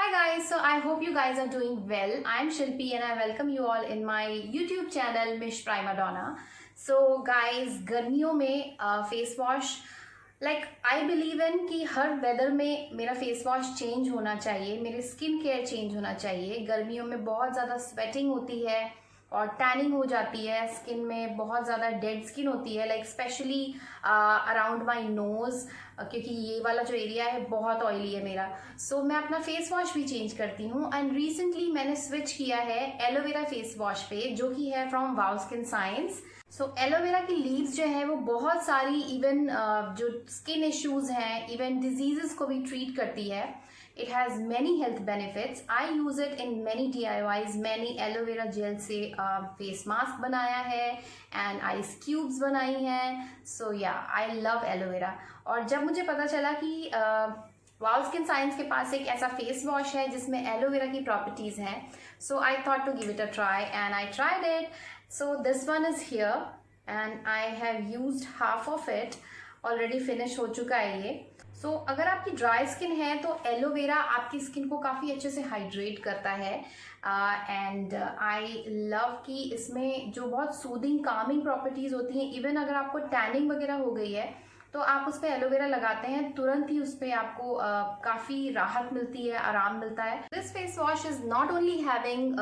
Hi guys, so I hope you guys are doing well. I'm Shilpi and I welcome you all in my YouTube channel Mish Prima Donna. So guys, गर्मियों में face wash I believe in कि हर weather में मेरा face wash change होना चाहिए, मेरे skin care change होना चाहिए। गर्मियों में बहुत ज़्यादा स्वेटिंग होती है और टैनिंग हो जाती है, स्किन में बहुत ज़्यादा डेड स्किन होती है, स्पेशली अराउंड माय नोज़, क्योंकि ये वाला जो एरिया है बहुत ऑयली है मेरा। सो मैं अपना फेस वॉश भी चेंज करती हूँ एंड रिसेंटली मैंने स्विच किया है एलोवेरा फेस वॉश पे, जो कि है from wow skin science. So aloe vera की लीव्स जो है वो बहुत सारी इवन जो स्किन इश्यूज हैं, इवन डिजीजेस को भी ट्रीट करती है। It has many health benefits. I use it in many DIYs. मैंने एलोवेरा जेल से फेस मास्क बनाया है एंड आइस क्यूब्स बनाई हैं। सो या आई लव एलोवेरा। और जब मुझे पता चला कि वाओ स्किन साइंस के पास एक ऐसा फेस वॉश है जिसमें एलोवेरा की प्रॉपर्टीज हैं, so I thought to give it a try and I tried it. So this one is here and I have used half of it. Already finish हो चुका है ये। सो अगर आपकी ड्राई स्किन है तो एलोवेरा आपकी स्किन को काफ़ी अच्छे से हाइड्रेट करता है एंड आई लव कि इसमें जो बहुत सूदिंग कामिंग प्रॉपर्टीज होती हैं, इवन अगर आपको टैनिंग वगैरह हो गई है तो आप उस पर एलोवेरा लगाते हैं, तुरंत ही उस पर आपको काफ़ी राहत मिलती है, आराम मिलता है। This face wash is not only having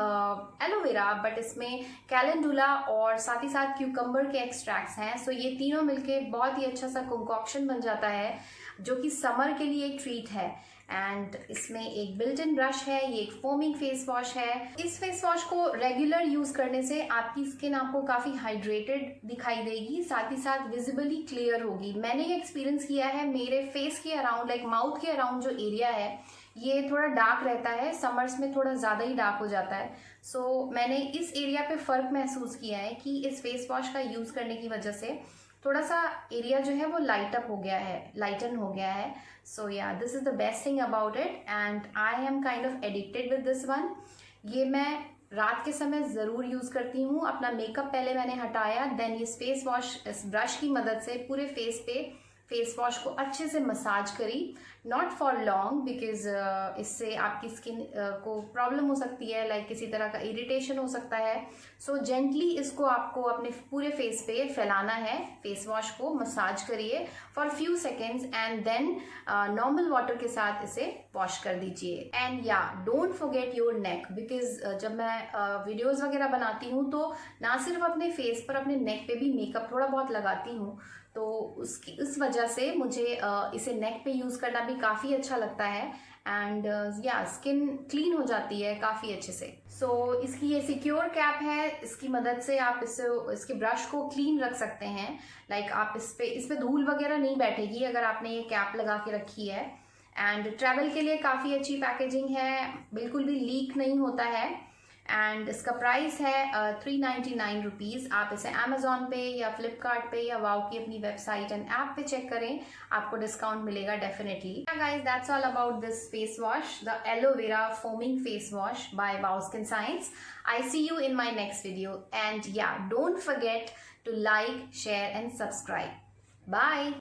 aloe vera but इसमें कैलेंडुला और साथ ही साथ क्यूकम्बर के एक्सट्रैक्ट्स हैं। सो ये तीनों मिलके बहुत ही अच्छा सा कंकॉक्शन बन जाता है जो कि समर के लिए एक ट्रीट है। एंड इसमें एक बिल्ट इन ब्रश है, ये एक फोमिंग फेस वॉश है। इस फेस वॉश को रेगुलर यूज करने से आपकी स्किन आपको काफी हाइड्रेटेड दिखाई देगी, साथ ही साथ विजिबली क्लियर होगी। मैंने ये एक्सपीरियंस किया है, मेरे फेस के अराउंड माउथ के अराउंड जो एरिया है ये थोड़ा डार्क रहता है, समर्स में थोड़ा ज़्यादा ही डार्क हो जाता है। सो मैंने इस एरिया पे फ़र्क महसूस किया है कि इस फेस वॉश का यूज़ करने की वजह से थोड़ा सा एरिया जो है वो लाइट अप हो गया है, लाइटन हो गया है। सो या this is the best thing about it and I am kind of addicted with this one. ये मैं रात के समय ज़रूर यूज़ करती हूँ। अपना मेकअप पहले मैंने हटाया, देन इस फेस वॉश इस ब्रश की मदद से पूरे फेस पे फेस वॉश को अच्छे से मसाज करी, नॉट फॉर लॉन्ग बिकॉज इससे आपकी स्किन को प्रॉब्लम हो सकती है, किसी तरह का इरिटेशन हो सकता है। सो जेंटली इसको आपको अपने पूरे फेस पे फैलाना है, फेस वॉश को मसाज करिए for few seconds and then normal water के साथ इसे वॉश कर दीजिए। एंड या don't forget your neck, because जब मैं वीडियोज़ वगैरह बनाती हूँ तो ना सिर्फ अपने फेस पर, अपने नेक पे भी मेकअप थोड़ा बहुत लगाती हूँ, तो उस वजह से मुझे इसे नेक पे यूज़ करना भी काफ़ी अच्छा लगता है एंड या स्किन क्लीन हो जाती है काफ़ी अच्छे से। सो इसकी ये सिक्योर कैप है, इसकी मदद से आप इसके ब्रश को क्लीन रख सकते हैं। आप इस पे धूल वगैरह नहीं बैठेगी अगर आपने ये कैप लगा के रखी है। एंड ट्रैवल के लिए काफ़ी अच्छी पैकेजिंग है, बिल्कुल भी लीक नहीं होता है एंड इसका प्राइस है 399 रुपीज़। आप इसे अमेजोन पे या फ्लिपकार्ट पे या वाओ की अपनी वेबसाइट एंड ऐप पे चेक करें, आपको डिस्काउंट मिलेगा definitely. Guys, that's all about this face wash, the aloe vera foaming face wash by वाओ skin science. I see you in my next video and या don't forget to like, share and subscribe. Bye.